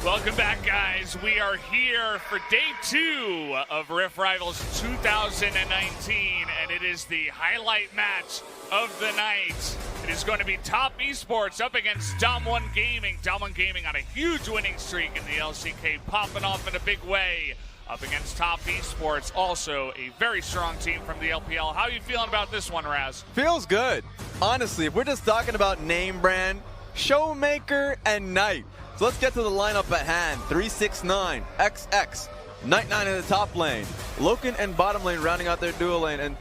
Welcome back, guys. We are here for day 2 of Rift Rivals 2019, and it is the highlight match of the night. It is going to be Top Esports up against DAMWON Gaming. DAMWON Gaming on a huge winning streak in the LCK, popping off in a big way up against Top Esports, also a very strong team from the LPL. How are you feeling about this one, Raz? Feels good. Honestly, if we're just talking about name brand, Showmaker and Knight. So let's get to the lineup at hand. 369, XX, Knight9 in the top lane, Loken and bottom lane rounding out their dual lane, and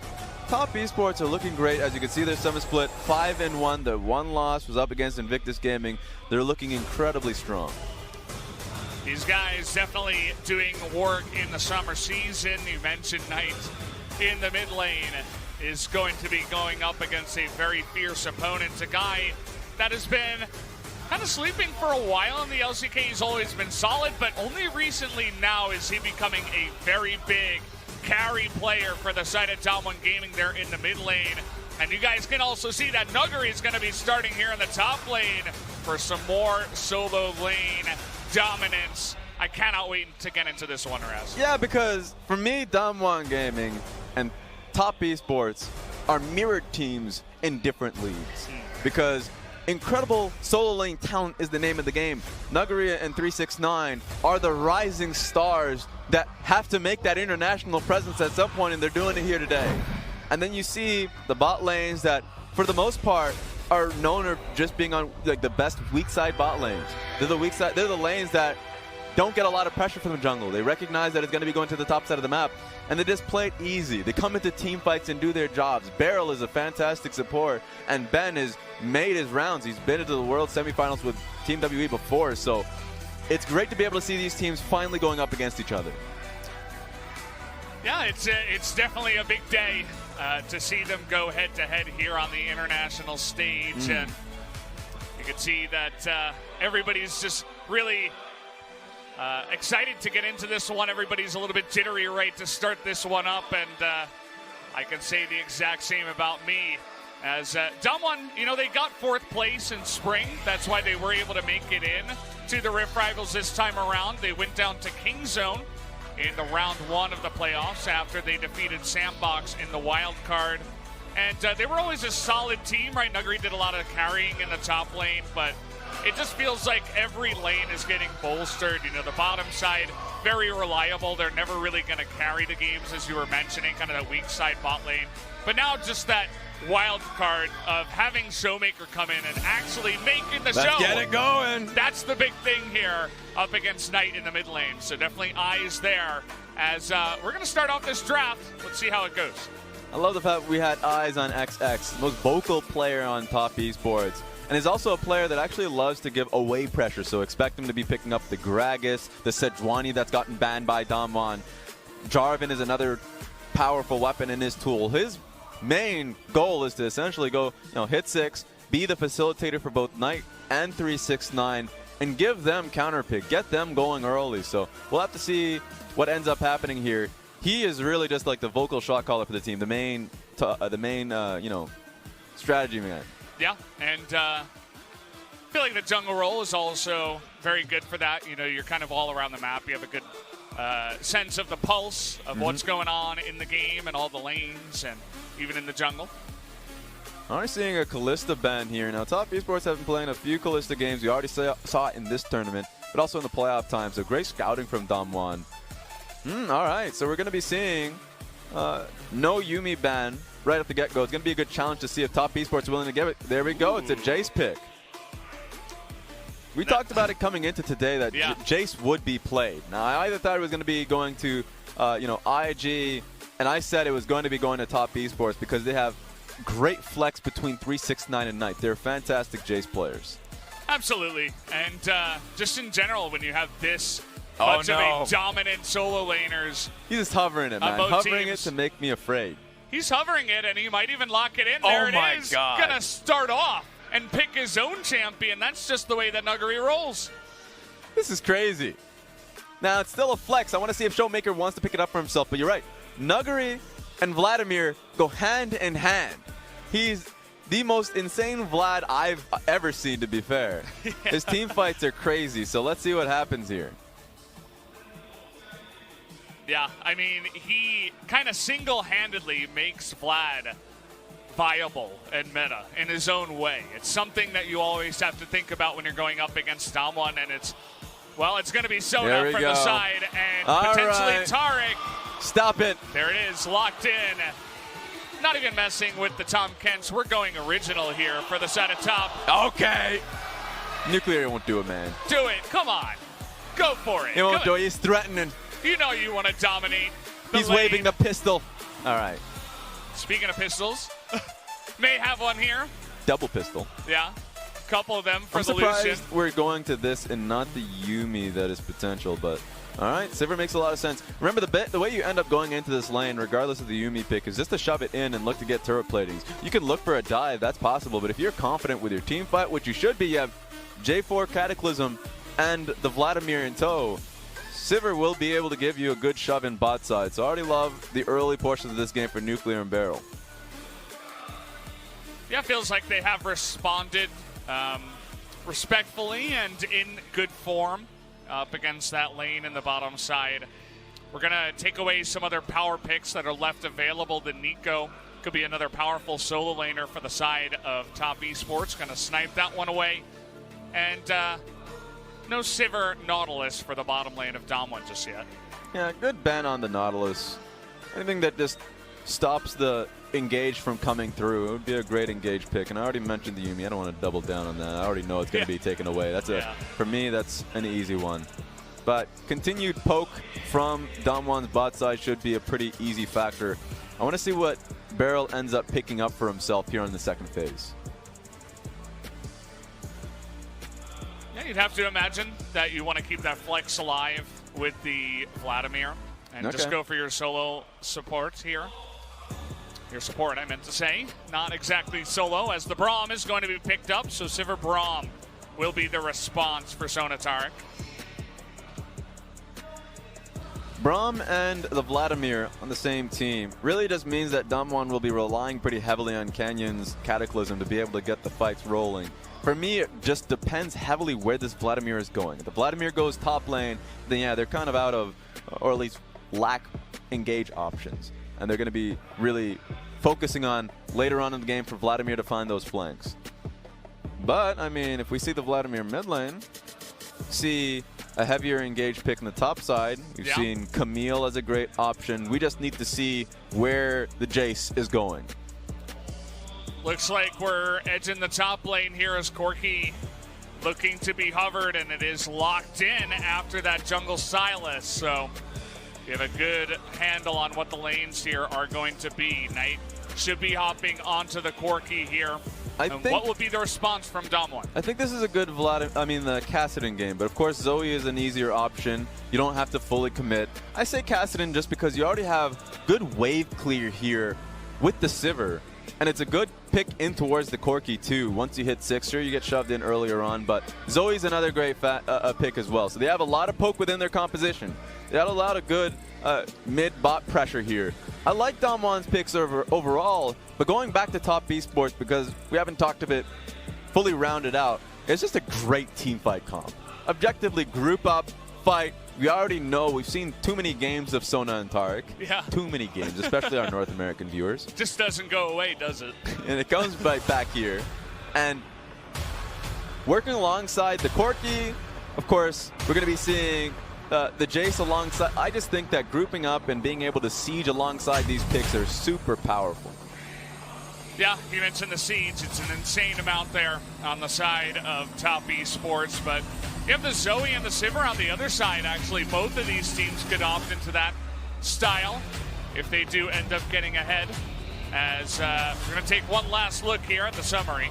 Top Esports are looking great. As you can see, their summer split 5-1. The one loss was up against Invictus Gaming. They're looking incredibly strong. These guys definitely doing work in the summer season. You mentioned Knight in the mid lane is going to be going up against a very fierce opponent, a guy that has been kind of sleeping for a while in the LCK. He's always been solid, but only recently now is he becoming a very big carry player for the side of DWG Gaming there in the mid lane. And you guys can also see that Nuguri is going to be starting here in the top lane for some more solo lane dominance. I cannot wait to get into this one, Raz. Yeah, because for me, DWG Gaming and Top Esports are mirrored teams in different leagues. Because incredible solo lane talent is the name of the game. Nuguri and 369 are the rising stars that have to make that international presence at some point, and they're doing it here today. And then you see the bot lanes that, for the most part, are known for just being on like the best weak side bot lanes. They're the weak side. They're the lanes that don't get a lot of pressure from the jungle. They recognize that it's going to be going to the top side of the map, and they just play it easy. They come into team fights and do their jobs. Beryl is a fantastic support, and Ben has made his rounds. He's been into the World Semifinals with Team WE before, so it's great to be able to see these teams finally going up against each other. Yeah, it's definitely a big day to see them go head-to-head here on the international stage. And you can see that everybody's just really excited to get into this one. Everybody's a little bit jittery right to start this one up, and I can say the exact same about me. As DWG, you know, they got 4th place in spring. That's why they were able to make it in to the Rift Rivals this time around. They went down to King Zone in the round 1 of the playoffs after they defeated Sandbox in the wild card. And they were always a solid team, right? Nuguri did a lot of carrying in the top lane, but it just feels like every lane is getting bolstered. You know, the bottom side, very reliable. They're never really going to carry the games, as you were mentioning, kind of that weak side bot lane. But now just that wild card of having Showmaker come in and actually making the show. Let's get it going. That's the big thing here up against Knight in the mid lane. So definitely eyes there as we're going to start off this draft. Let's see how it goes. I love the fact we had eyes on XX, most vocal player on Top Esports. And he's also a player that actually loves to give away pressure, so expect him to be picking up the Gragas, the Sejuani that's gotten banned by DAMWON. Jarvan is another powerful weapon in his tool. His main goal is to essentially go, hit 6, be the facilitator for both Knight and 369, and give them counter pick, get them going early. So we'll have to see what ends up happening here. He is really just like the vocal shot caller for the team, the main strategy man. Yeah, and I feel like the jungle role is also very good for that. You know, you're kind of all around the map. You have a good sense of the pulse of what's going on in the game and all the lanes and even in the jungle. Already seeing a Kalista ban here. Now, Top Esports have been playing a few Kalista games. We already saw it in this tournament, but also in the playoff time. So great scouting from DAMWON. All right, so we're going to be seeing no Yuumi ban right off the get-go. It's going to be a good challenge to see if Top Esports are willing to give it. There we go. It's a Jace pick. We talked about it coming into today that Jace would be played. Now, I either thought it was going to be going to, IG, and I said it was going to be going to Top Esports because they have great flex between 369 and Knight. They're fantastic Jace players. Absolutely. And just in general, when you have this much of a dominant solo laners. He's just hovering it, man. Hovering it to make me afraid. He's hovering it, and he might even lock it in. There it is. Going to start off and pick his own champion. That's just the way that Nuguri rolls. This is crazy. Now, it's still a flex. I want to see if Showmaker wants to pick it up for himself, but you're right. Nuguri and Vladimir go hand in hand. He's the most insane Vlad I've ever seen, to be fair. Yeah. His team fights are crazy, so let's see what happens here. Yeah, I mean, he kind of single-handedly makes Vlad viable and meta in his own way. It's something that you always have to think about when you're going up against DAMWON, and it's going to be Sona for the side, and potentially Tarek. Stop it. There it is, locked in. Not even messing with the Tom Kents. We're going original here for the side of top. Okay. Nuclear won't do it, man. Do it. Come on. Go for it. He won't do it. He's threatening. You know you want to dominate the He's lane. waving the pistol. All right. Speaking of pistols, may have one here. Double pistol. Yeah. Couple of them for I'm the surprised Lucian. we're going to this and not the Yuumi that is potential, but all right, Sivir makes a lot of sense. Remember, the way you end up going into this lane, regardless of the Yuumi pick, is just to shove it in and look to get turret platings. You can look for a dive, that's possible, but if you're confident with your team fight, which you should be, you have J4 Cataclysm and the Vladimir in tow, Sivir will be able to give you a good shove in bot side. So I already love the early portions of this game for Nuclear and Beryl. Yeah, feels like they have responded respectfully and in good form up against that lane in the bottom side. We're going to take away some other power picks that are left available. The Nico could be another powerful solo laner for the side of Top Esports. Going to snipe that one away. And no Sivir Nautilus for the bottom lane of DAMWON just yet. Yeah, good ban on the Nautilus. Anything that just stops the engage from coming through. It would be a great engage pick. And I already mentioned the Yuumi. I don't want to double down on that. I already know it's going to be taken away. That's for me, that's an easy one. But continued poke from DAMWON's bot side should be a pretty easy factor. I want to see what Beryl ends up picking up for himself here in the second phase. Yeah, you'd have to imagine that you want to keep that flex alive with the Vladimir and just go for your solo support here. Your support, I meant to say. Not exactly solo, as the Braum is going to be picked up, so Sivir Braum will be the response for Sona Tarek. Braum and the Vladimir on the same team really just means that DAMWON will be relying pretty heavily on Canyon's Cataclysm to be able to get the fights rolling. For me, it just depends heavily where this Vladimir is going. If the Vladimir goes top lane, then yeah, they're kind of out of, or at least lack engage options. And they're going to be really focusing on later on in the game for Vladimir to find those flanks. But, I mean, if we see the Vladimir mid lane, see a heavier engage pick in the top side. We've seen Camille as a great option. We just need to see where the Jace is going. Looks like we're edging the top lane here as Corki looking to be hovered, and it is locked in after that jungle Silas. So we have a good handle on what the lanes here are going to be. Knight should be hopping onto the Corki here. What will be the response from DAMWON? I think this is a good the Kassadin game, but of course Zoe is an easier option. You don't have to fully commit. I say Kassadin just because you already have good wave clear here with the Sivir. And it's a good pick in towards the Corki too. Once you hit 6, sure, you get shoved in earlier on, but Zoe's another great pick as well. So they have a lot of poke within their composition. They have a lot of good mid-bot pressure here. I like DAMWON's picks overall, but going back to Top Esports, because we haven't talked of it fully rounded out, it's just a great team fight comp. Objectively, group up, fight. We already know, we've seen too many games of Sona and Tarek. Yeah. Too many games, especially our North American viewers. Just doesn't go away, does it? And it comes right back here. And working alongside the Corki, of course, we're going to be seeing the Jace alongside. I just think that grouping up and being able to siege alongside these picks are super powerful. Yeah, you mentioned the siege. It's an insane amount there on the side of Top Esports, but you have the Zoe and the Sivir on the other side, actually. Both of these teams could opt into that style if they do end up getting ahead. As we're going to take one last look here at the summary.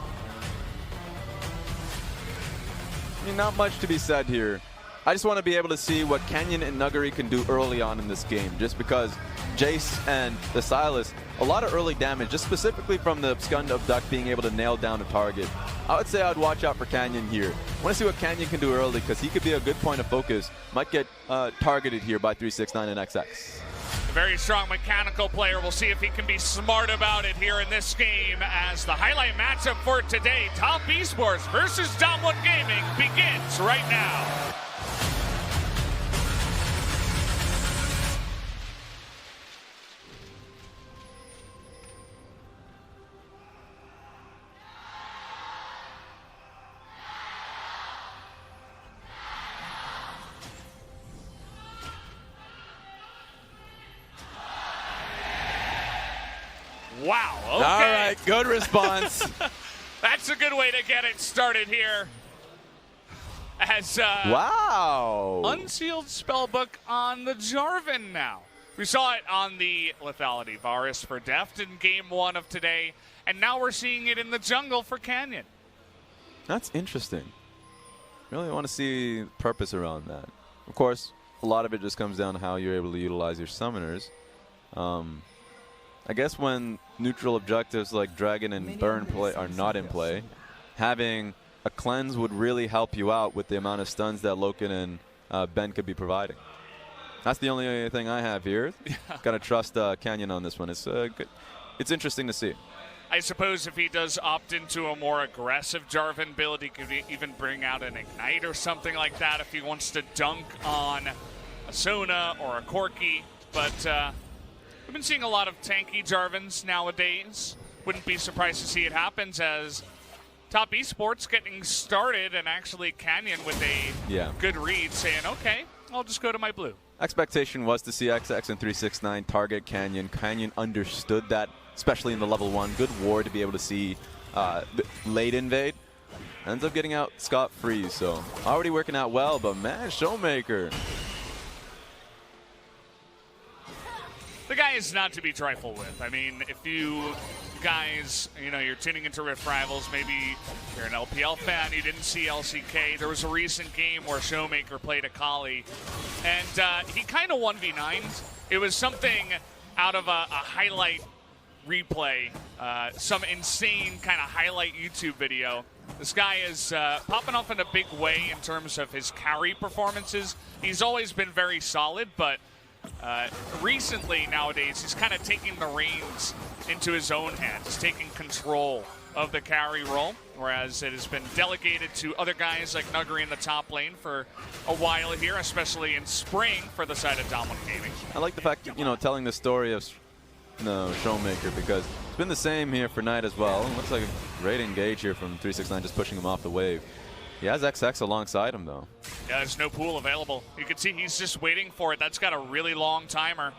I mean, not much to be said here. I just want to be able to see what Canyon and Nuggery can do early on in this game, just because Jace and the Silas, a lot of early damage, just specifically from the Scund Abduct being able to nail down a target. I would say I'd watch out for Canyon here. I want to see what Canyon can do early, because he could be a good point of focus. Might get targeted here by 369 and XX. A very strong mechanical player. We'll see if he can be smart about it here in this game as the highlight matchup for today, Top Esports versus DWG Gaming, begins right now. Wow, okay. All right, good response. That's a good way to get it started here. As wow. Unsealed Spellbook on the Jarvan now. We saw it on the Lethality Varus for Deft in game 1 of today, and now we're seeing it in the jungle for Canyon. That's interesting. Really want to see purpose around that. Of course, a lot of it just comes down to how you're able to utilize your summoners. I guess when neutral objectives like Dragon and Burn play are not in play, having a cleanse would really help you out with the amount of stuns that Loken and Ben could be providing. That's the only thing I have here. Got to trust Canyon on this one. It's good. It's interesting to see. I suppose if he does opt into a more aggressive Jarvan build, he could even bring out an Ignite or something like that if he wants to dunk on a Sona or a Corki. But we've been seeing a lot of tanky Jarvans nowadays. Wouldn't be surprised to see it happens as Top Esports getting started and actually Canyon with a good read saying, okay, I'll just go to my blue. Expectation was to see XX and 369 target Canyon. Canyon understood that, especially in the level 1. Good ward to be able to see late invade. Ends up getting out scot-free, so already working out well, but man, Showmaker. The guy is not to be trifled with. I mean, if you guys, you're tuning into Rift Rivals, maybe you're an LPL fan, you didn't see LCK. There was a recent game where Showmaker played Akali, and he kind of 1v9'd. It was something out of a highlight replay, some insane kind of highlight YouTube video. This guy is popping off in a big way in terms of his carry performances. He's always been very solid, but recently, nowadays, he's kind of taking the reins into his own hands. He's taking control of the carry role, whereas it has been delegated to other guys like Nuggery in the top lane for a while here, especially in spring for the side of DWG Gaming. I like the fact, telling the story of Showmaker, because it's been the same here for Knight as well. It looks like a great engage here from 369, just pushing him off the wave. He has XX alongside him, though. Yeah, there's no pool available. You can see he's just waiting for it. That's got a really long timer.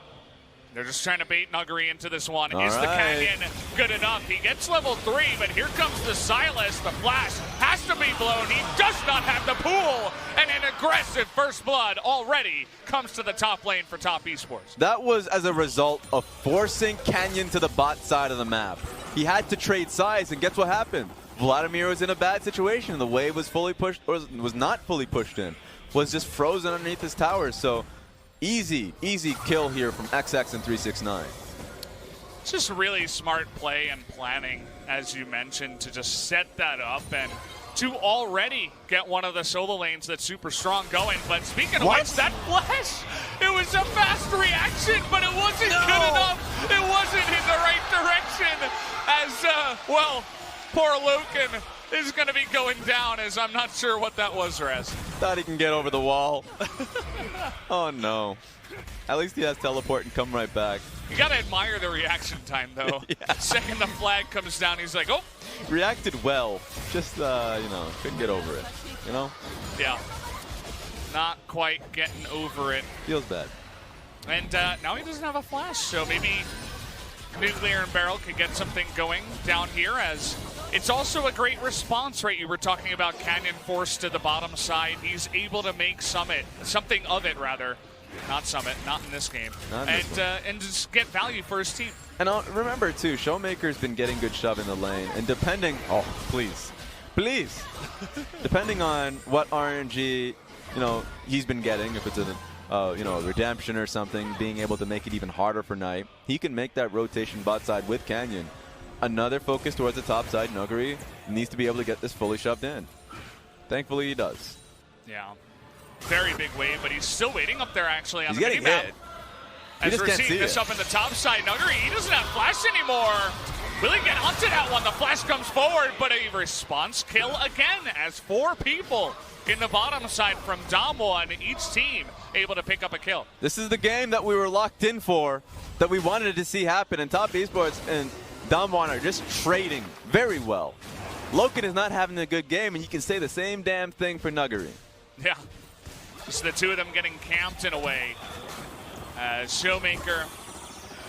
They're just trying to bait Nuggery into this one. Is the Canyon good enough? He gets level 3, but here comes the Silas. The flash has to be blown. He does not have the pool. And an aggressive first blood already comes to the top lane for Top Esports. That was as a result of forcing Canyon to the bot side of the map. He had to trade sides, and guess what happened? Vladimir was in a bad situation. The wave was fully pushed, or was not fully pushed in. Was just frozen underneath his tower. So easy kill here from XX and 369. It's just really smart play and planning, as you mentioned, to just set that up and to already get one of the solo lanes that's super strong going. But speaking of which, that flash, it was a fast reaction, but it wasn't good enough. It wasn't in the right direction as, poor Loken is going to be going down, as I'm not sure what that was, Raz. Thought he can get over the wall. Oh, no. At least he has teleport and come right back. You got to admire the reaction time, though. Yeah. Second the flag comes down, he's like, oh. Reacted well. Just, couldn't get over it, Yeah. Not quite getting over it. Feels bad. And now he doesn't have a flash, so maybe Nuclear and Barrel could get something going down here, as it's also a great response, right? You were talking about Canyon forced to the bottom side. He's able to make something of it, rather. Not Summit, not in this game. And just get value for his team. And remember, too, Showmaker's been getting good shove in the lane. And depending... Oh, please. Depending on what RNG, he's been getting, if it's a redemption or something, being able to make it even harder for Knight, he can make that rotation bot side with Canyon. Another focus towards the top side. Nuggery needs to be able to get this fully shoved in. Thankfully, he does. Yeah. Very big wave, but he's still waiting up there, actually. He's getting hit. As we're seeing this up in the top side, Nuggery, he doesn't have flash anymore. Will he get onto that one? The flash comes forward, but a response kill again as 4 people in the bottom side from DAMWON, each team able to pick up a kill. This is the game that we were locked in for, that we wanted to see happen, and Top Esports and DWG are just trading very well. Loken is not having a good game, and you can say the same damn thing for Nuggery. Yeah, just the two of them getting camped in a way. Showmaker,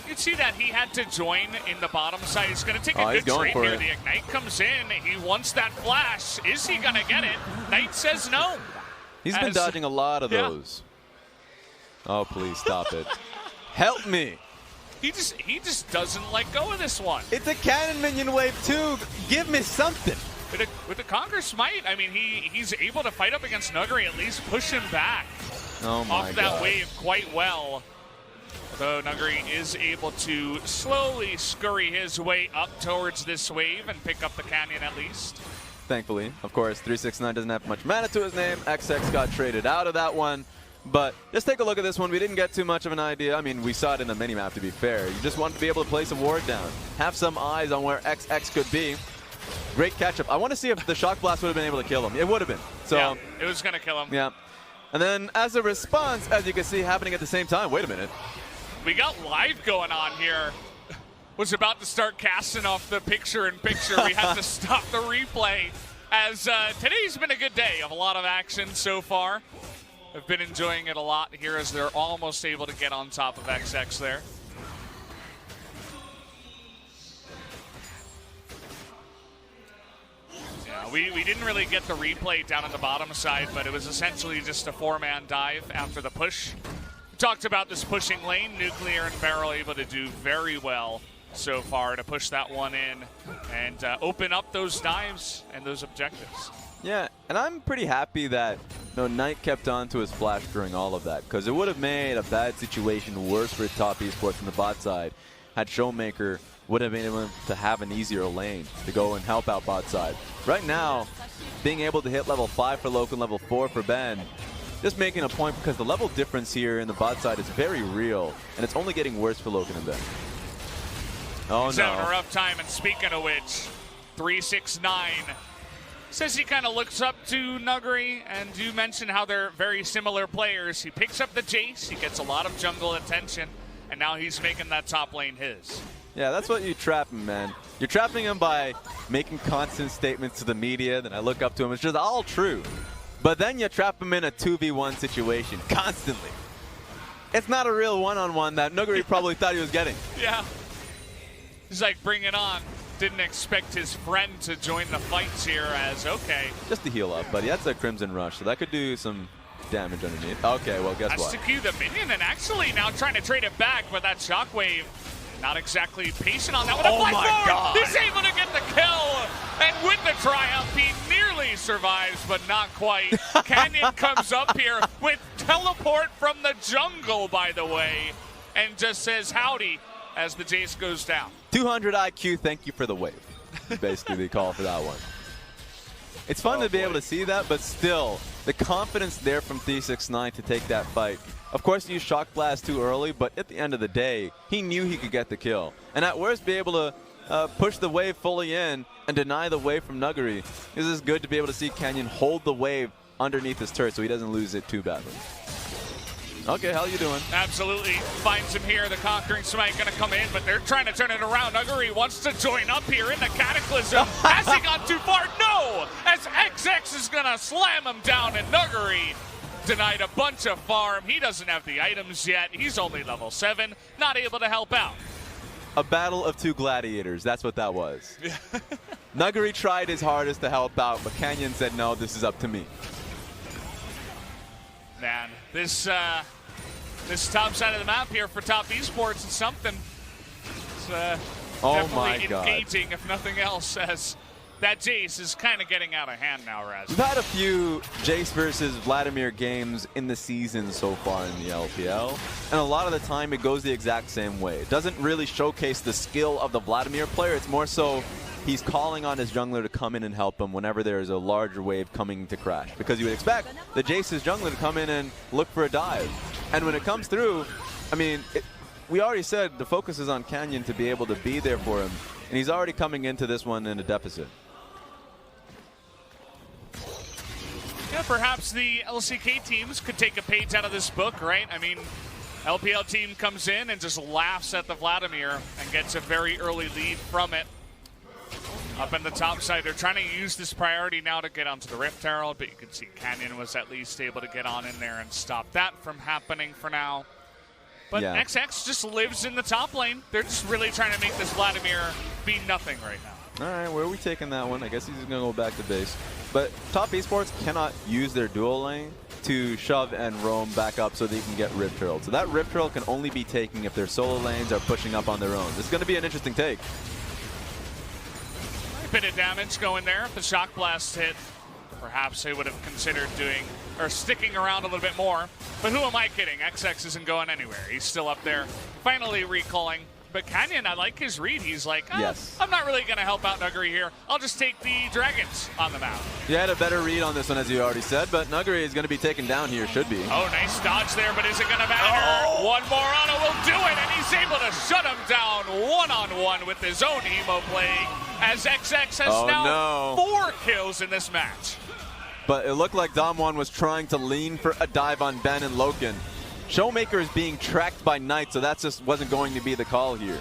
you can see that he had to join in the bottom side. He's going to take a good trade here. The Ignite comes in. He wants that flash. Is he going to get it? Knight says no. He's been dodging a lot of those. Oh, please stop it. Help me. He just doesn't let go of this one. It's a cannon minion wave too. Give me something. With the Conquer Smite, I mean, he's able to fight up against Nuggery, at least push him back off that wave quite well. Although Nuggery is able to slowly scurry his way up towards this wave and pick up the canyon at least. Thankfully, of course, 369 doesn't have much mana to his name. XX got traded out of that one. But just take a look at this one. We didn't get too much of an idea. I mean, we saw it in the minimap, to be fair. You just want to be able to place a ward down. Have some eyes on where XX could be. Great catch-up. I want to see if the Shock Blast would have been able to kill him. It would have been. So, yeah, it was going to kill him. Yeah. And then as a response, as you can see happening at the same time, wait a minute. We got live going on here. Was about to start casting off the picture-in-picture. We had to stop the replay as today's been a good day of a lot of action so far. I've been enjoying it a lot here as they're almost able to get on top of XX there. Yeah, we didn't really get the replay down on the bottom side, but it was essentially just a 4-man dive after the push. We talked about this pushing lane. Nuclear and Barrel able to do very well so far to push that one in and open up those dives and those objectives. Yeah, and I'm pretty happy that Knight kept on to his flash during all of that, because it would have made a bad situation worse for Top Esports on the bot side had Showmaker would have been able to have an easier lane to go and help out bot side. Right now, being able to hit level 5 for Loken, level 4 for Ben, just making a point because the level difference here in the bot side is very real, and it's only getting worse for Loken and Ben. Oh, He's having a rough time, and speaking of which, 369 says he kind of looks up to Nuggery, and you mentioned how they're very similar players. He picks up the Jace, he gets a lot of jungle attention, and now he's making that top lane his. Yeah, that's what you trap him, man. You're trapping him by making constant statements to the media. Then I look up to him. It's just all true. But then you trap him in a 2v1 situation constantly. It's not a real one-on-one that Nuggery probably thought he was getting. Yeah. He's like, bring it on. Didn't expect his friend to join the fights here as, okay. Just to heal up, buddy. That's a Crimson Rush, so that could do some damage underneath. Okay, well, guess what? That's to cue the minion, and actually now trying to trade it back, but that Shockwave not exactly patient on that one. Oh my God! He's able to get the kill, and with the triumph, he nearly survives, but not quite. Canyon comes up here with teleport from the jungle, by the way, and just says howdy as the Jace goes down. 200 IQ, thank you for the wave. Basically, the call for that one. It's fun to be able to see that, but still, the confidence there from 369 to take that fight. Of course, he used Shock Blast too early, but at the end of the day, he knew he could get the kill. And at worst, be able to push the wave fully in and deny the wave from Nuggery. This is good to be able to see Canyon hold the wave underneath his turret so he doesn't lose it too badly. Okay, how you doing? Absolutely. Finds him here. The Conquering Smite going to come in, but they're trying to turn it around. Nuggery wants to join up here in the Cataclysm. Has he gone too far? No! As XX is going to slam him down, and Nuggery denied a bunch of farm. He doesn't have the items yet. He's only level 7, not able to help out. A battle of two gladiators. That's what that was. Nuggery tried his hardest to help out, but Canyon said, no, this is up to me. Man, this top side of the map here for Top Esports is something. It's definitely engaging, if nothing else, as that Jace is kind of getting out of hand now, Raz. We've had a few Jace versus Vladimir games in the season so far in the LPL, and a lot of the time it goes the exact same way. It doesn't really showcase the skill of the Vladimir player. It's more so he's calling on his jungler to come in and help him whenever there is a larger wave coming to crash. Because you would expect the Jace's jungler to come in and look for a dive. And when it comes through, I mean, we already said the focus is on Canyon to be able to be there for him, and he's already coming into this one in a deficit. Yeah, perhaps the LCK teams could take a page out of this book, right? I mean, LPL team comes in and just laughs at the Vladimir and gets a very early lead from it. Up in the top side, they're trying to use this priority now to get onto the Rift Herald, but you can see Canyon was at least able to get on in there and stop that from happening for now. But yeah. XX just lives in the top lane. They're just really trying to make this Vladimir be nothing right now. All right, where are we taking that one? I guess he's going to go back to base. But top esports cannot use their dual lane to shove and roam back up so they can get Rift Herald. So that Rift Herald can only be taken if their solo lanes are pushing up on their own. This is going to be an interesting take. A bit of damage going there. If the Shock Blast hit, perhaps they would have considered doing or sticking around a little bit more. But who am I kidding? XX isn't going anywhere. He's still up there, finally recalling. But Canyon, I like his read. He's like, yes. I'm not really going to help out Nuggery here. I'll just take the Dragons on the map. You had a better read on this one, as you already said, but Nuggery is going to be taken down here, should be. Oh, nice dodge there, but is it going to matter? Oh. One more auto will do it, and he's able to shut him down one-on-one with his own emo playing, as XX has now 4 kills in this match. But it looked like DAMWON was trying to lean for a dive on Ben and Loken. Showmaker is being tracked by Knight, so that just wasn't going to be the call here.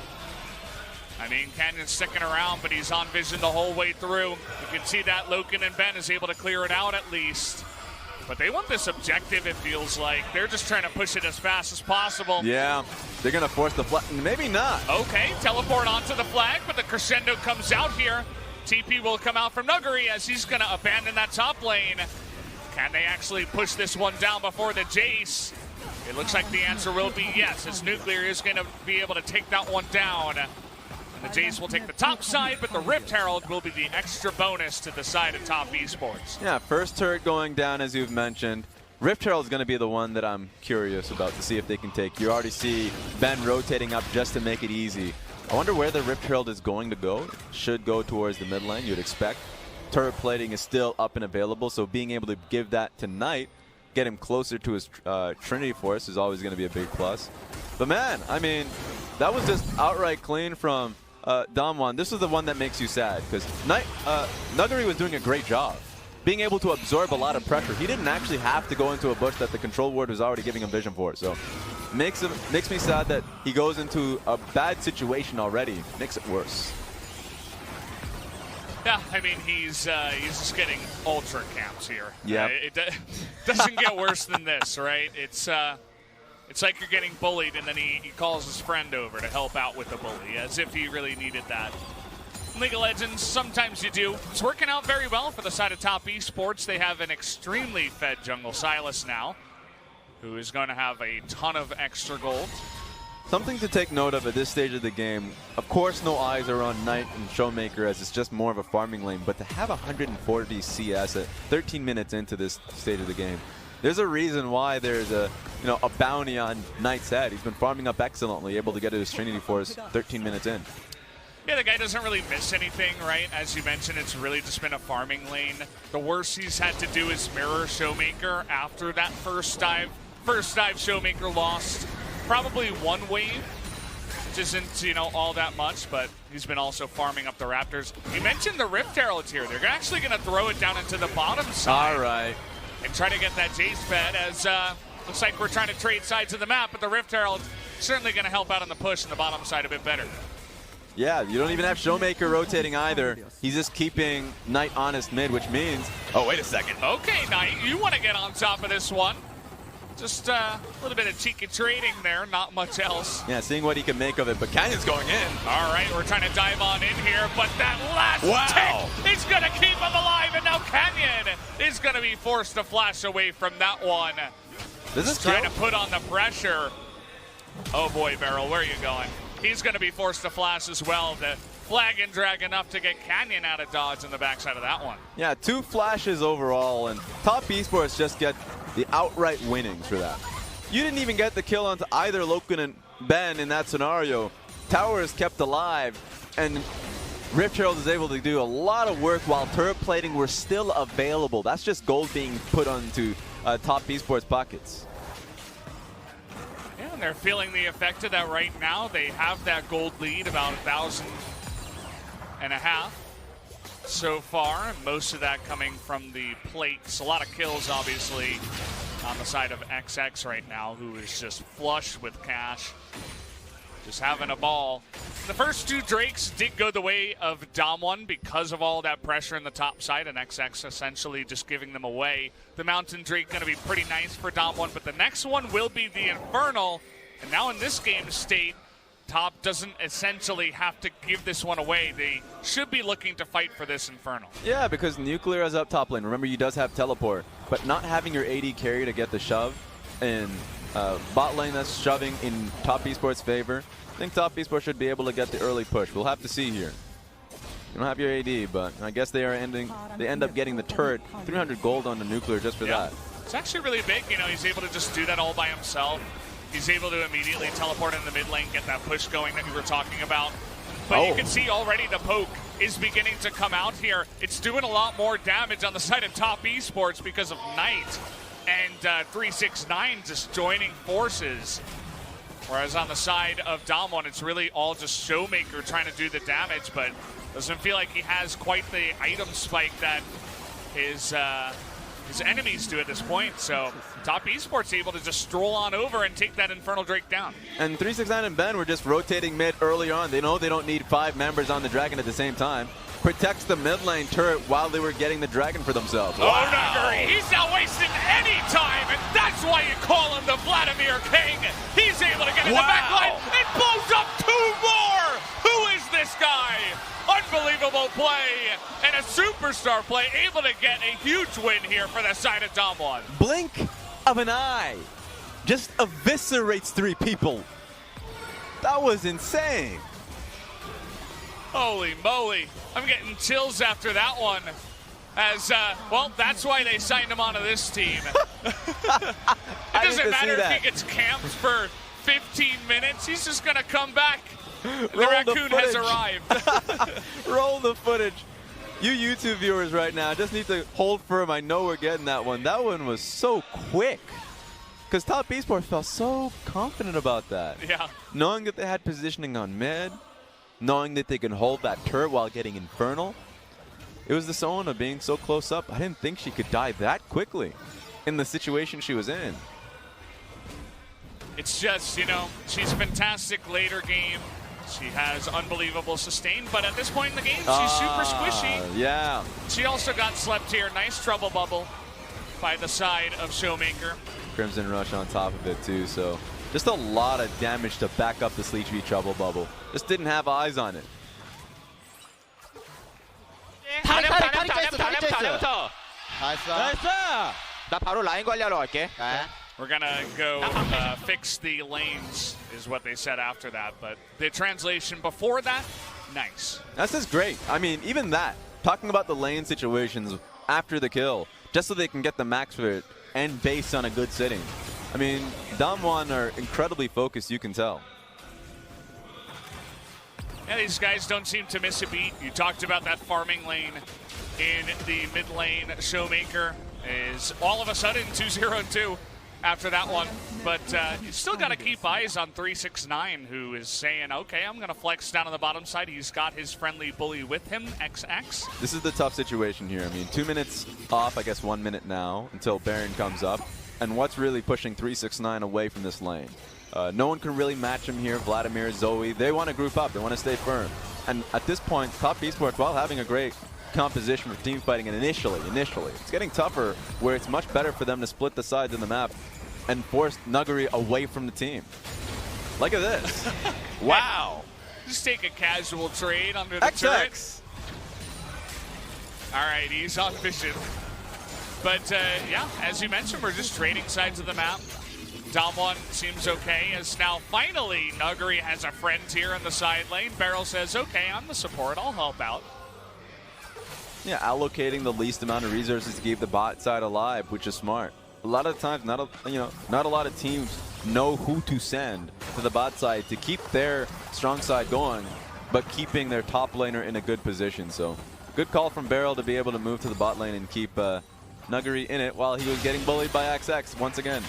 I mean, Canyon's sticking around, but he's on vision the whole way through. You can see that Loken and Ben is able to clear it out at least. But they want this objective, it feels like. They're just trying to push it as fast as possible. Yeah, they're going to force the flag. Maybe not. Okay, teleport onto the flag, but the crescendo comes out here. TP will come out from Nuggery as he's going to abandon that top lane. Can they actually push this one down before the Jace? It looks like the answer will be yes, as Nuclear is going to be able to take that one down. And the Jace will take the top side, but the Rift Herald will be the extra bonus to the side of top esports. Yeah, first turret going down, as you've mentioned. Rift Herald is going to be the one that I'm curious about to see if they can take. You already see Ben rotating up just to make it easy. I wonder where the Rift Herald is going to go. Should go towards the mid lane, you'd expect. Turret plating is still up and available, so being able to give that to Knight, get him closer to his Trinity Force is always going to be a big plus. But man, I mean, that was just outright clean from DAMWON. This is the one that makes you sad, because Nuggery was doing a great job. Being able to absorb a lot of pressure. He didn't actually have to go into a bush that the control ward was already giving him vision for. So makes me sad that he goes into a bad situation already. Makes it worse. Yeah, I mean, he's just getting ultra camps here. Yeah, it doesn't get worse than this, right? It's like you're getting bullied, and then he calls his friend over to help out with the bully, as if he really needed that. League of Legends, sometimes you do. It's working out very well for the side of top esports. They have an extremely fed jungle Silas now, who is going to have a ton of extra gold. Something to take note of at this stage of the game, of course no eyes are on Knight and Showmaker as it's just more of a farming lane, but to have 140 CS at 13 minutes into this stage of the game, there's a reason why there's a bounty on Knight's head. He's been farming up excellently, able to get to his Trinity Force 13 minutes in. Yeah, the guy doesn't really miss anything, right? As you mentioned, it's really just been a farming lane. The worst he's had to do is mirror Showmaker after that first dive. First dive Showmaker lost probably one wave, which isn't, all that much, but he's been also farming up the Raptors. You mentioned the Rift Heralds here. They're actually going to throw it down into the bottom side. All right. And try to get that Jace fed, as looks like we're trying to trade sides of the map, but the Rift Herald certainly going to help out on the push in the bottom side a bit better. Yeah, you don't even have Showmaker rotating either. He's just keeping Knight honest mid, which means... Oh, wait a second. Okay, Knight, you want to get on top of this one. Just a little bit of cheeky trading there, not much else. Yeah, seeing what he can make of it, but Canyon's going in. All right, we're trying to dive on in here, but that last tick is going to keep him alive, and now Canyon is going to be forced to flash away from that one. This is trying to put on the pressure. Oh boy, Beryl, where are you going? He's going to be forced to flash as well. The flag and drag enough to get Canyon out of dodge in the backside of that one. Yeah, 2 flashes overall, and top esports just get the outright winnings for that. You didn't even get the kill onto either Loken and Ben in that scenario. Tower is kept alive, and Rift Herald is able to do a lot of work while turret plating were still available. That's just gold being put onto top esports pockets. Yeah, they're feeling the effect of that right now. They have that gold lead, about 1,500 so far. Most of that coming from the plates. A lot of kills, obviously, on the side of XX right now, who is just flush with cash. Just having a ball. The first two Drakes did go the way of DAMWON because of all that pressure in the top side, and XX essentially just giving them away. The Mountain Drake going to be pretty nice for DAMWON, but the next one will be the Infernal. And now in this game state, Top doesn't essentially have to give this one away. They should be looking to fight for this Infernal. Yeah, because Nuclear is up top lane. Remember, he does have teleport, but not having your AD carry to get the shove in bot lane, that's shoving in Top Esports' favor. I think Top Esports should be able to get the early push. We'll have to see here. You don't have your AD, but I guess they end up getting the turret. 300 gold on the Nuclear just for that. It's actually really big. You know, he's able to just do that all by himself. He's able to immediately teleport in the mid lane, get that push going that we were talking about. But you can see already the poke is beginning to come out here. It's doing a lot more damage on the side of Top Esports because of Knight and 369 just joining forces. Whereas on the side of DAMWON, it's really all just Showmaker trying to do the damage, but doesn't feel like he has quite the item spike that his enemies do at this point. So Top Esports able to just stroll on over and take that Infernal Drake down. And 369 and Ben were just rotating mid early on. They know they don't need 5 members on the Dragon at the same time. Protects the mid lane turret while they were getting the Dragon for themselves. Oh, Nuggery, he's not wasting any time, and that's why you call him the Vladimir King. He's able to get in the back line and blows up 2 more. Who is this guy? Unbelievable play and a superstar play, able to get a huge win here for the side of DAMWON. Blink of an eye just eviscerates 3 people. That was insane. Holy moly. I'm getting chills after that one. As, well, that's why they signed him onto this team. It doesn't matter if he gets camped for 15 minutes. He's just going to come back. The raccoon has arrived. Roll the footage. You YouTube viewers right now just need to hold firm. I know we're getting that one. That one was so quick. Because Top Esports felt so confident about that. Yeah. Knowing that they had positioning on mid, knowing that they can hold that turret while getting Infernal. It was the Sona being so close up. I didn't think she could die that quickly in the situation she was in. It's just, you know, she's fantastic later game. She has unbelievable sustain, but at this point in the game, she's super squishy. Yeah. She also got slept here. Nice trouble bubble by the side of Showmaker. Crimson Rush on top of it too, so just a lot of damage to back up the Sleepy Trouble Bubble. Just didn't have eyes on it. 나 바로 라인 관리하러 갈게. We're gonna go fix the lanes, is what they said after that. But the translation before that, nice. That's just great. I mean, even that, talking about the lane situations after the kill, just so they can get the max for it and base on a good sitting. I mean, DAMWON are incredibly focused, you can tell. Yeah, these guys don't seem to miss a beat. You talked about that farming lane in the mid lane. Showmaker is all of a sudden 2-0-2 after that one. But you still got to keep eyes on 369, who is saying, okay, I'm going to flex down on the bottom side. He's got his friendly bully with him, XX. This is the tough situation here. I mean, 2 minutes off, I guess 1 minute now until Baron comes up. And what's really pushing 369 away from this lane? No one can really match him here. Vladimir, Zoe, they want to group up. They want to stay firm. And at this point, Top Esports, while having a great composition for team fighting, and initially, it's getting tougher where it's much better for them to split the sides of the map and force Nuggery away from the team. Look at this. Wow. Just take a casual trade under the turret. All right, he's on vision. But yeah, as you mentioned, we're just trading sides of the map. DAMWON seems okay, as now finally Nuggery has a friend here in the side lane. Beryl says, okay, I'm the support, I'll help out. Yeah, allocating the least amount of resources to keep the bot side alive, which is smart. A lot of times, not a lot of teams know who to send to the bot side to keep their strong side going, but keeping their top laner in a good position. So, good call from Beryl to be able to move to the bot lane and keep Nuggery in it while he was getting bullied by XX once again.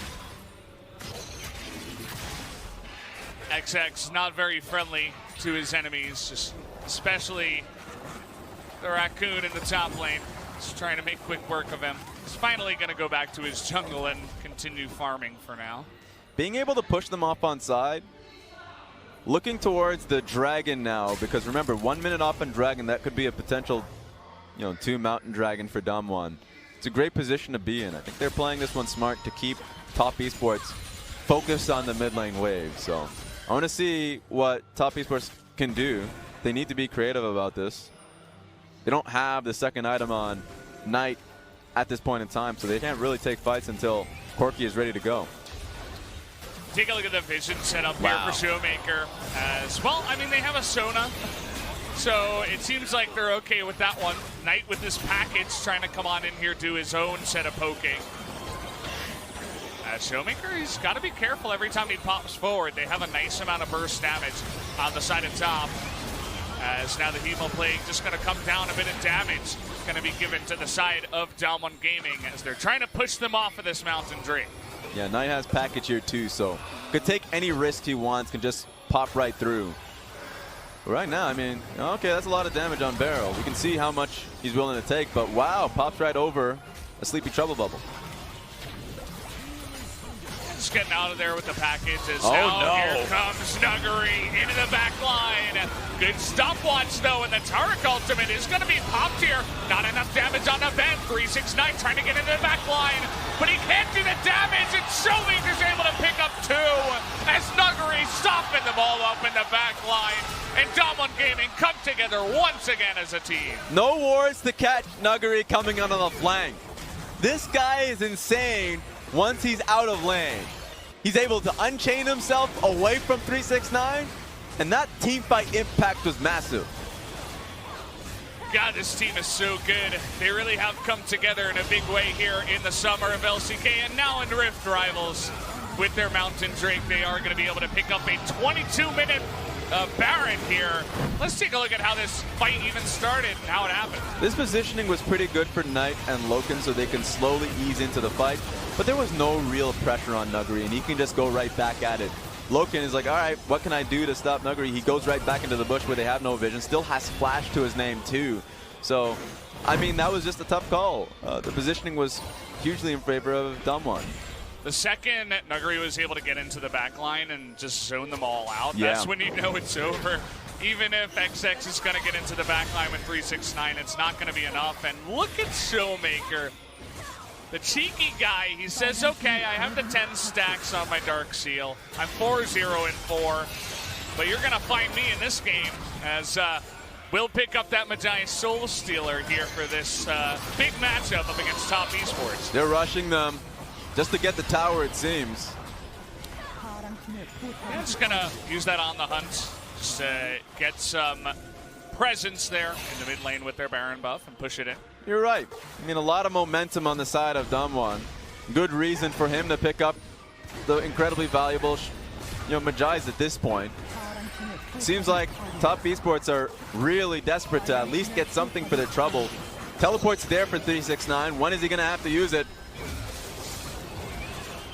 XX not very friendly to his enemies, just especially the raccoon in the top lane. Just trying to make quick work of him. He's finally going to go back to his jungle and continue farming for now. Being able to push them off on side, looking towards the dragon now, because remember, 1 minute off on dragon, that could be a potential, 2 mountain dragon for DAMWON. It's a great position to be in. I think they're playing this one smart to keep Top Esports focused on the mid lane wave. So I want to see what Top Esports can do. They need to be creative about this. They don't have the second item on Knight at this point in time, so they can't really take fights until Corki is ready to go. Take a look at the vision setup here for Showmaker as well. I mean, they have a Sona, so it seems like they're okay with that one. Knight with this package trying to come on in here, do his own set of poking. Showmaker, he's got to be careful every time he pops forward. They have a nice amount of burst damage on the side of top. As now the Hemo Plague just going to come down a bit of damage. Going to be given to the side of DWG Gaming as they're trying to push them off of this mountain drake. Yeah, Knight has package here too, so could take any risk he wants, can just pop right through. But right now, I mean, okay, that's a lot of damage on Barrow. We can see how much he's willing to take, but wow, pops right over a Sleepy Trouble Bubble. Just getting out of there with the package as here comes Nuggery into the back line. Good stopwatch though, and the Taric ultimate is going to be popped here. Not enough damage on the vent. 369 trying to get into the back line, but he can't do the damage, and Showmaker's able to pick up 2 as Nuggery softened them all up in the back line. And DWG Gaming come together once again as a team. No wards to catch Nuggery coming on the flank. This guy is insane. Once he's out of lane, he's able to unchain himself away from 369, and that team fight impact was massive. God, this team is so good. They really have come together in a big way here in the summer of LCK, and now in Rift Rivals with their Mountain Drake, they are going to be able to pick up a 22-minute Baron here. Let's take a look at how this fight even started and how it happened. This positioning was pretty good for Knight and Loken, so they can slowly ease into the fight. But there was no real pressure on Nuggery, and he can just go right back at it. Loken is like, all right, what can I do to stop Nuggery? He goes right back into the bush where they have no vision. Still has flash to his name, too. So, I mean, that was just a tough call. The positioning was hugely in favor of DWG. The second Nuggery was able to get into the back line and just zone them all out, that's when you know it's over. Even if XX is going to get into the back line with 369, it's not going to be enough. And look at Showmaker. The cheeky guy, he says, okay, I have the 10 stacks on my Dark Seal. I'm 4-0-4, but you're going to find me in this game as we'll pick up that Medai Soul Stealer here for this big matchup up against Top Esports. They're rushing them just to get the tower, it seems. Yeah, just going to use that on the hunt. Just get some presence there in the mid lane with their Baron buff and push it in. You're right. I mean, a lot of momentum on the side of DWG. Good reason for him to pick up the incredibly valuable, Majais at this point. Seems like Top Esports are really desperate to at least get something for their trouble. Teleport's there for 369. When is he going to have to use it?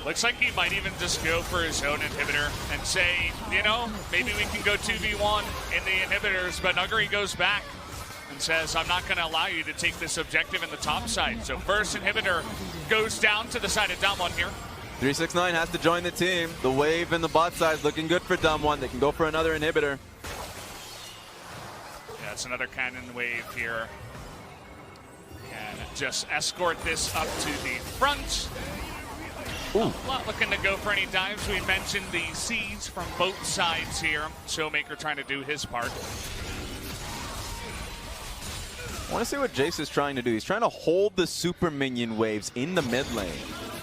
Looks like he might even just go for his own inhibitor and say, maybe we can go 2v1 in the inhibitors, but Nuggery goes back and says, I'm not going to allow you to take this objective in the top side. So first inhibitor goes down to the side of DWG here. 369 has to join the team. The wave and the bot side is looking good for DWG. They can go for another inhibitor. Yeah, it's another cannon wave here. And just escort this up to the front. Not looking to go for any dives. We mentioned the siege from both sides here. Showmaker trying to do his part. I want to see what Jace is trying to do. He's trying to hold the super minion waves in the mid lane,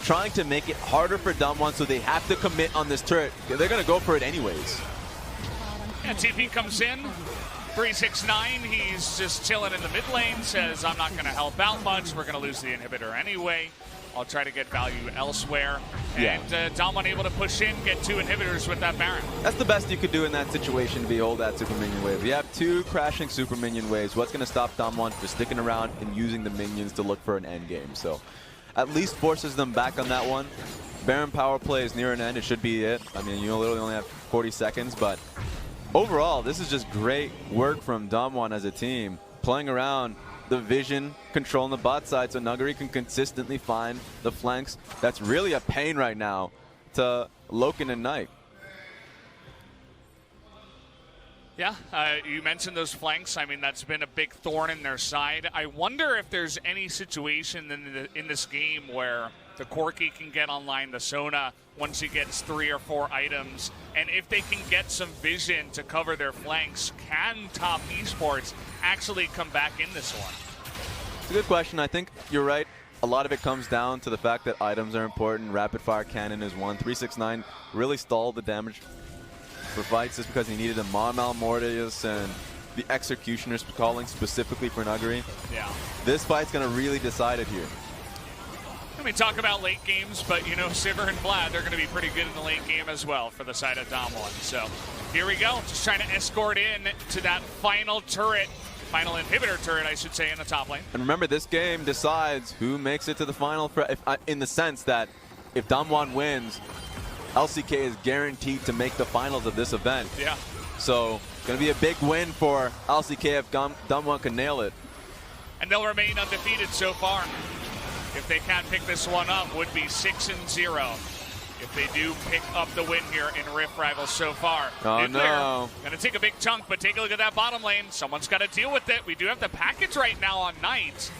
trying to make it harder for DWG so they have to commit on this turret. They're going to go for it anyways. Yeah, TP comes in. 369, he's just chilling in the mid lane, says, I'm not going to help out much. We're going to lose the inhibitor anyway. I'll try to get value elsewhere. And DWG able to push in, get 2 inhibitors with that Baron. That's the best you could do in that situation, to be hold that super minion wave. You have 2 crashing super minion waves. What's going to stop DWG from sticking around and using the minions to look for an end game? So at least forces them back on that one. Baron power play is near an end. It should be it. I mean, you literally only have 40 seconds, but overall, this is just great work from DAMWON as a team, playing around the vision, controlling the bot side so Nuguri can consistently find the flanks. That's really a pain right now to Loken and Knight. Yeah, you mentioned those flanks. I mean, that's been a big thorn in their side. I wonder if there's any situation in this game where the Corki can get online, the Sona, once he gets 3 or 4 items, and if they can get some vision to cover their flanks, can Top Esports actually come back in this one? It's a good question. I think you're right. A lot of it comes down to the fact that items are important. Rapid fire cannon is one. 369 really stalled the damage for fights just because he needed a Mal Mortius and the Executioner's calling specifically for Nuguri. Yeah. This fight's going to really decide it here. I mean, talk about late games, but you know, Sivir and Vlad, they're going to be pretty good in the late game as well for the side of DAMWON. So here we go, just trying to escort in to that final turret, final inhibitor turret, I should say, in the top lane. And remember, this game decides who makes it to the final, in the sense that if DAMWON wins, LCK is guaranteed to make the finals of this event. Yeah. So it's going to be a big win for LCK if DAMWON can nail it. And they'll remain undefeated so far. If they can't pick this one up, would be 6-0. If they do pick up the win here in Rift Rivals so far. Oh, Nuclear, no. Gonna take a big chunk, but take a look at that bottom lane. Someone's got to deal with it. We do have the package right now on Knight.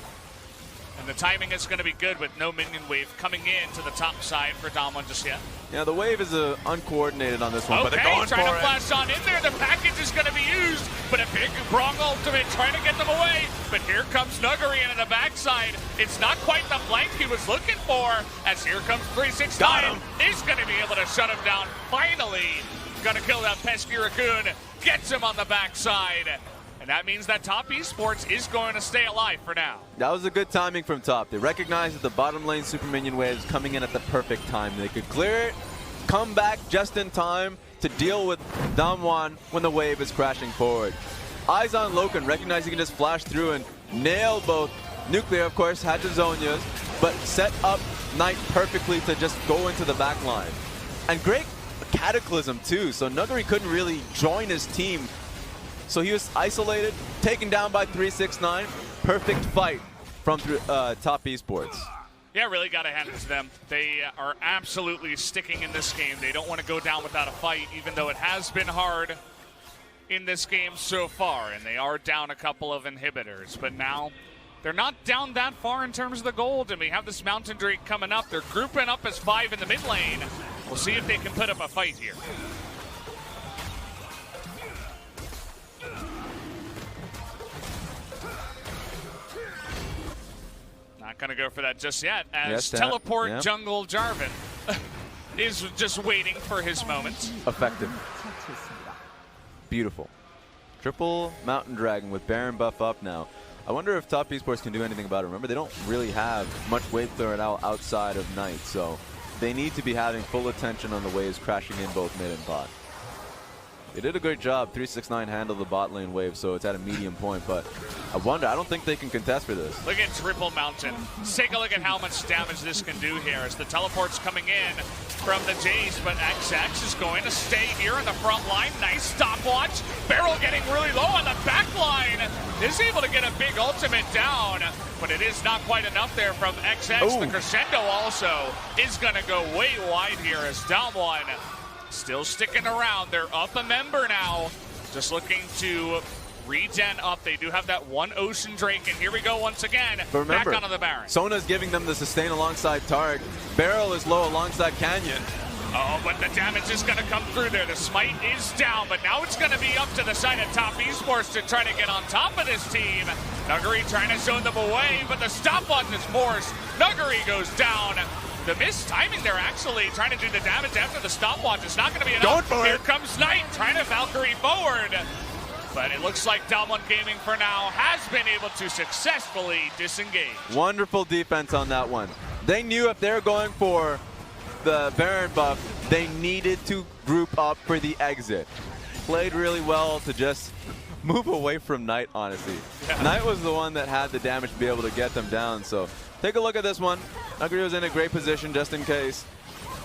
And the timing is going to be good with no minion wave coming in to the top side for DAMWON just yet. Yeah, the wave is uncoordinated on this one, but Okay, they're going trying for to it. flash on in there. The package is going to be used, but a big wrong ultimate trying to get them away. But here comes Nuguri in the backside. It's not quite the flank he was looking for, as here comes 369. He's going to be able to shut him down. Finally, going to kill that pesky raccoon. Gets him on the backside. And that means that Top Esports is going to stay alive for now. That was a good timing from Top. They recognized that the bottom lane super minion wave is coming in at the perfect time. They could clear it, come back just in time to deal with DAMWON when the wave is crashing forward. Eyes on Loken, recognized he can just flash through and nail both. Nuclear, of course, had the Zonias, but set up Knight perfectly to just go into the back line. And great Cataclysm too, so Nuguri couldn't really join his team. So he was isolated, taken down by 369. Perfect fight from Top Esports. Yeah, really got to hand it to them. They are absolutely sticking in this game. They don't want to go down without a fight, even though it has been hard in this game so far. And they are down a couple of inhibitors. But now they're not down that far in terms of the gold. And we have this Mountain Drake coming up. They're grouping up as 5 in the mid lane. We'll see if they can put up a fight here. Not going to go for that just yet, as Teleport Jungle Jarvan is just waiting for his moment. Effective. Beautiful. Triple Mountain Dragon with Baron buff up now. I wonder if Top Esports can do anything about it. Remember, they don't really have much wave clear at all outside of Knight, so they need to be having full attention on the waves crashing in both mid and bot. They did a great job. 369 handled the bot lane wave, so it's at a medium point, but I wonder, I don't think they can contest for this. Look at Triple Mountain. Let's take a look at how much damage this can do here as the teleport's coming in from the Jace, but XX is going to stay here in the front line. Nice stopwatch. Barrel getting really low on the back line. Is able to get a big ultimate down, but it is not quite enough there from XX. Ooh. The crescendo also is going to go way wide here as DAMWON still sticking around. They're up a member now. Just looking to regen up. They do have that one Ocean Drake, and here we go once again. But remember, back onto the Baron. Sona's giving them the sustain alongside Tark. Barrel is low alongside Canyon. Oh, but the damage is going to come through there. The smite is down, but now it's going to be up to the side of Top Esports to try to get on top of this team. Nuguri trying to show them away, but the stopwatch is forced. Nuguri goes down. The missed timing there, actually, trying to do the damage after the stopwatch. It's not going to be enough. Here comes Knight trying to Valkyrie forward. But it looks like DAMWON Gaming for now has been able to successfully disengage. Wonderful defense on that one. They knew if they're going for the Baron buff, they needed to group up for the exit. Played really well to just move away from Knight, honestly. Yeah. Knight was the one that had the damage to be able to get them down, so take a look at this one. Nuguri was in a great position just in case.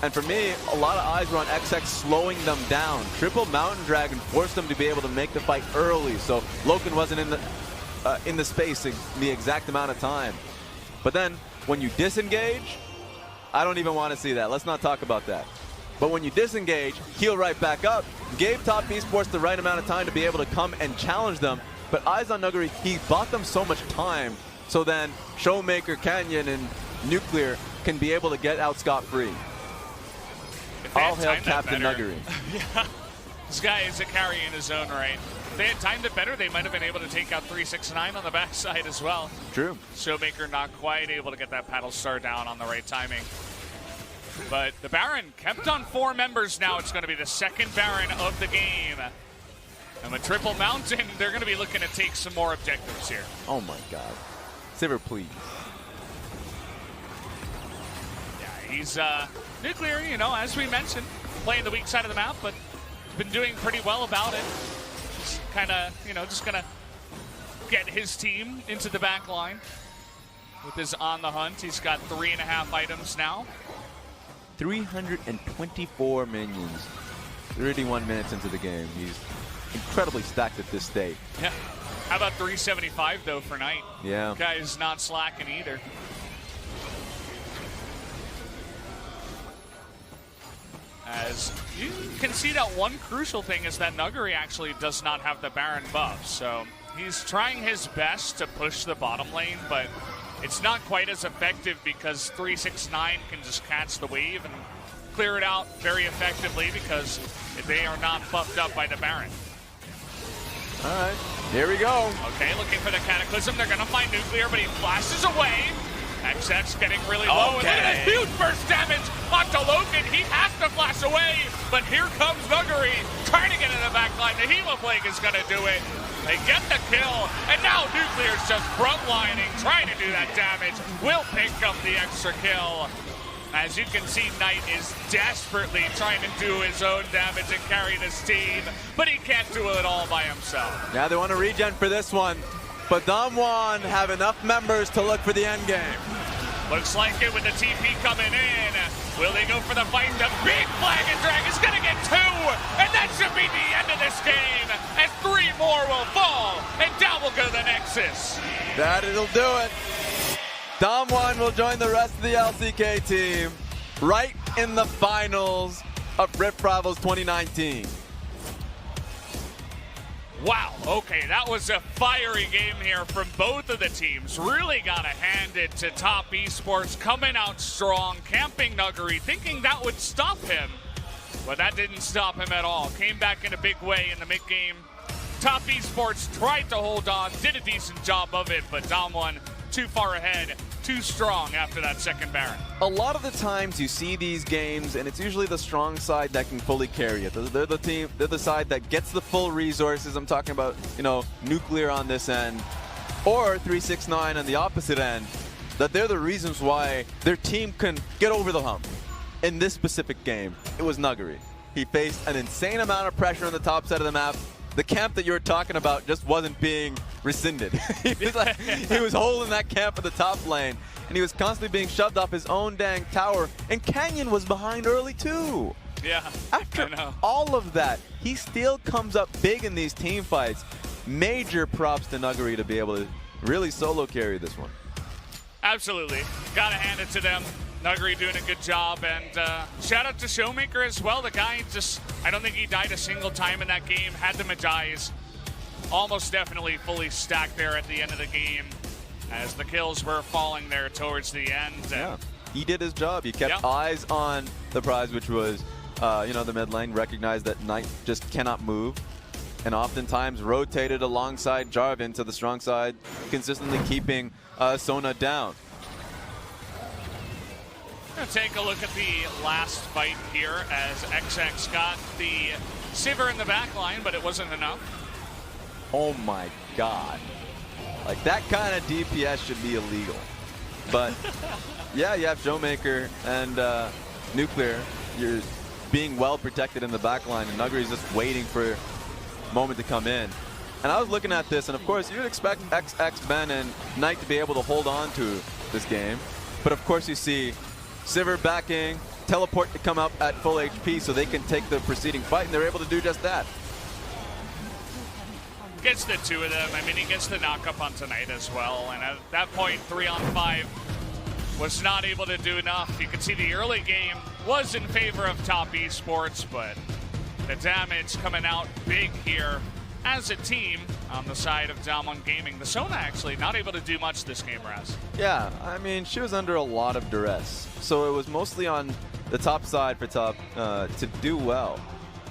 And for me, a lot of eyes were on XX slowing them down. Triple Mountain Dragon forced them to be able to make the fight early, so Loken wasn't in the space in the exact amount of time. But then, when you disengage, I don't even want to see that. Let's not talk about that. But when you disengage, heal right back up, gave Top Esports the right amount of time to be able to come and challenge them. But eyes on Nuguri, he bought them so much time, so then Showmaker, Canyon, and Nuclear can be able to get out scot-free. All hail Captain Nuguri. Yeah. This guy is a carry in his own right. If they had timed it better, they might have been able to take out 369 on the backside as well. True. Showmaker not quite able to get that paddle star down on the right timing. But the Baron kept on 4 members now. It's going to be the second Baron of the game. And with Triple Mountain, they're going to be looking to take some more objectives here. Oh my god. Sivir, please. Yeah, he's Nuclear, you know, as we mentioned, playing the weak side of the map, but been doing pretty well about it. Just kind of, you know, just going to get his team into the back line with his on the hunt. He's got 3.5 items now. 324 minions. 31 minutes into the game. He's incredibly stacked at this state. Yeah. How about 375 though for Knight? Yeah. Guy's not slacking either. As you can see, that one crucial thing is that Nuguri actually does not have the Baron buff. So he's trying his best to push the bottom lane, but it's not quite as effective because 369 can just catch the wave and clear it out very effectively because they are not buffed up by the Baron. All right, here we go. Okay, looking for the Cataclysm. They're going to find Nuclear, but he flashes away. XX getting really low. Okay. And look at that huge burst damage onto Loken. He has to flash away, but here comes Nuguri trying to get in the back line. The Hemoplague is going to do it. They get the kill, and now Nuclear's just frontlining, trying to do that damage. Will pick up the extra kill. As you can see, Knight is desperately trying to do his own damage and carry this team, but he can't do it all by himself. Yeah, they want to regen for this one, but DAMWON have enough members to look for the end game. Looks like it with the TP coming in. Will they go for the fight? The big flag and drag is going to get 2, and that should be the end of this game, as 3 more will fall, and down will go the Nexus. That'll do it. DAMWON will join the rest of the LCK team right in the finals of Rift Rivals 2019. Wow, okay, that was a fiery game here from both of the teams. Really got to hand it to Top Esports, coming out strong, camping Nuguri, thinking that would stop him. But that didn't stop him at all. Came back in a big way in the mid-game. Top Esports tried to hold on, did a decent job of it, but DAMWON too far ahead, too strong after that second Baron. A lot of the times you see these games, and it's usually the strong side that can fully carry it. They're the team, they're the side that gets the full resources. I'm talking about, you know, Nuclear on this end, or 369 on the opposite end. That they're the reasons why their team can get over the hump. In this specific game, it was Nuguri. He faced an insane amount of pressure on the top side of the map. The camp that you were talking about just wasn't being rescinded. he was holding that camp at the top lane, and he was constantly being shoved off his own dang tower, and Canyon was behind early too. Yeah, After all of that, he still comes up big in these team fights. Major props to Nuguri to be able to really solo carry this one. Absolutely. Gotta hand it to them. Nuguri doing a good job, and shout out to Showmaker as well. The guy just, I don't think he died a single time in that game, had the Magi's. Almost definitely fully stacked there at the end of the game as the kills were falling there towards the end. Yeah, he did his job. He kept eyes on the prize, which was, you know, the mid lane, recognized that Knight just cannot move, and oftentimes rotated alongside Jarvan to the strong side, consistently keeping Sona down. Gonna take a look at the last fight here as XX got the Sivir in the back line, but it wasn't enough. Oh my god. Like, that kind of DPS should be illegal. But yeah, you have Showmaker and Nuclear. You're being well protected in the back line, and Nuguri's just waiting for a moment to come in. And I was looking at this, and of course you'd expect XX, Ben, and Knight to be able to hold on to this game. But of course you see Sivir backing, teleport to come up at full HP so they can take the preceding fight, and they're able to do just that. Gets the two of them. I mean, he gets the knock-up on tonight as well. And at that point, 3-on-5 was not able to do enough. You can see the early game was in favor of Top Esports, but the damage coming out big here as a team on the side of DAMWON Gaming. The Sona actually not able to do much this game, Raz. Yeah, I mean, she was under a lot of duress. So it was mostly on the top side for Top to do well.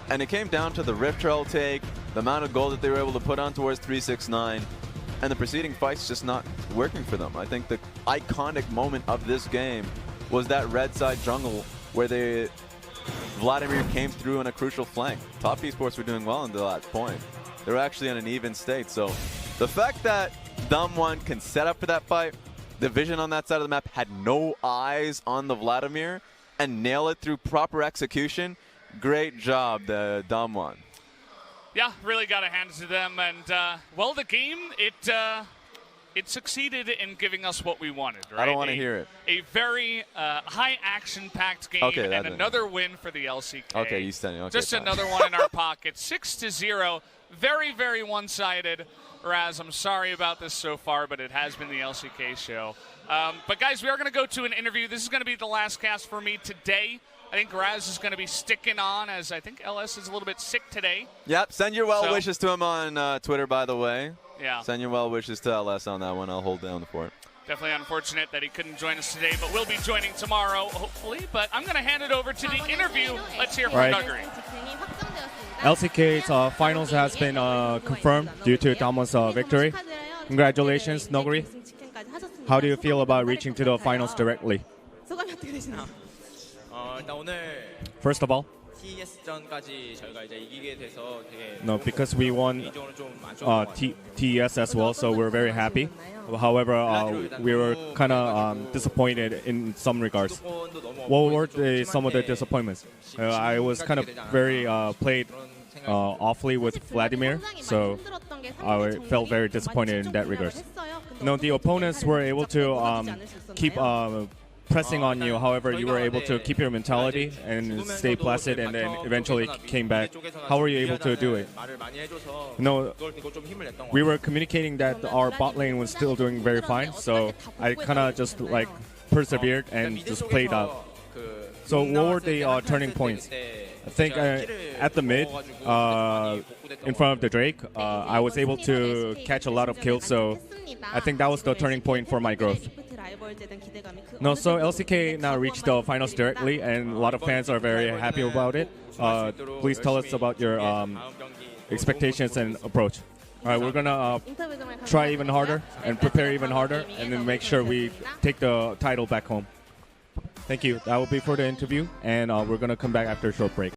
And it came down to the Rift Trail take, the amount of gold that they were able to put on towards 369, and the preceding fights just not working for them. I think the iconic moment of this game was that red side jungle where Vladimir came through on a crucial flank. Top Esports were doing well until that point. They were actually in an even state. So the fact that DWG can set up for that fight, the vision on that side of the map had no eyes on the Vladimir and nail it through proper execution, great job, the DWG. Yeah, really got to hand it to them. And, well, the game, it succeeded in giving us what we wanted, right? I don't want to hear it. A very high action-packed game, okay, and another win for the LCK. Okay, you standing. Okay, just another one in our pocket. 6-0. Very, very one-sided. Raz, I'm sorry about this so far, but it has been the LCK show. But, guys, we are going to go to an interview. This is going to be the last cast for me today. I think Raz is going to be sticking on, as I think LS is a little bit sick today. Yep, send your well wishes to him on Twitter, by the way. Yeah. Send your well wishes to LS on that one. I'll hold down for it. Definitely unfortunate that he couldn't join us today, but we'll be joining tomorrow, hopefully. But I'm going to hand it over to the interview. Let's hear from Nuggery. LCK's finals has been confirmed due to DAMWON's victory. Congratulations, Nuggery. How do you feel about reaching to the finals directly? 소감이 어떻게 되시나요? 일단 오늘 First of all, TES전까지 저희가 이제 이기게 돼서 되게 no, because we won 개인적으로 좀안 좋은 것 같아요. TES as well, so we're very happy. However, we were kind of disappointed in some regards. 무조건도 너무 What were some of the disappointments? I was kind of very played awfully with Vladimir, so I felt very disappointed in that regard. No, the opponents were able to keep pressing on you. However, you were able to keep your mentality and stay placid, and then eventually came back. How were you able to do it? 말을 많이 해줘서 No, 그걸 듣고 좀 힘을 냈던 것 we 같아요. were communicating that our bot lane was still doing very fine, so I kind of just like persevered and just played out. 그 So what were the turning points? I think at the mid, in front of the Drake, I was able to catch a lot of kills, so I think that was the turning point for my growth. No, so LCK now reached the finals directly, and a lot of fans are very happy about it. Please tell us about your expectations and approach. All right, we're gonna try even harder and prepare even harder, and then make sure we take the title back home. Thank you. That will be for the interview, and we're gonna come back after a short break.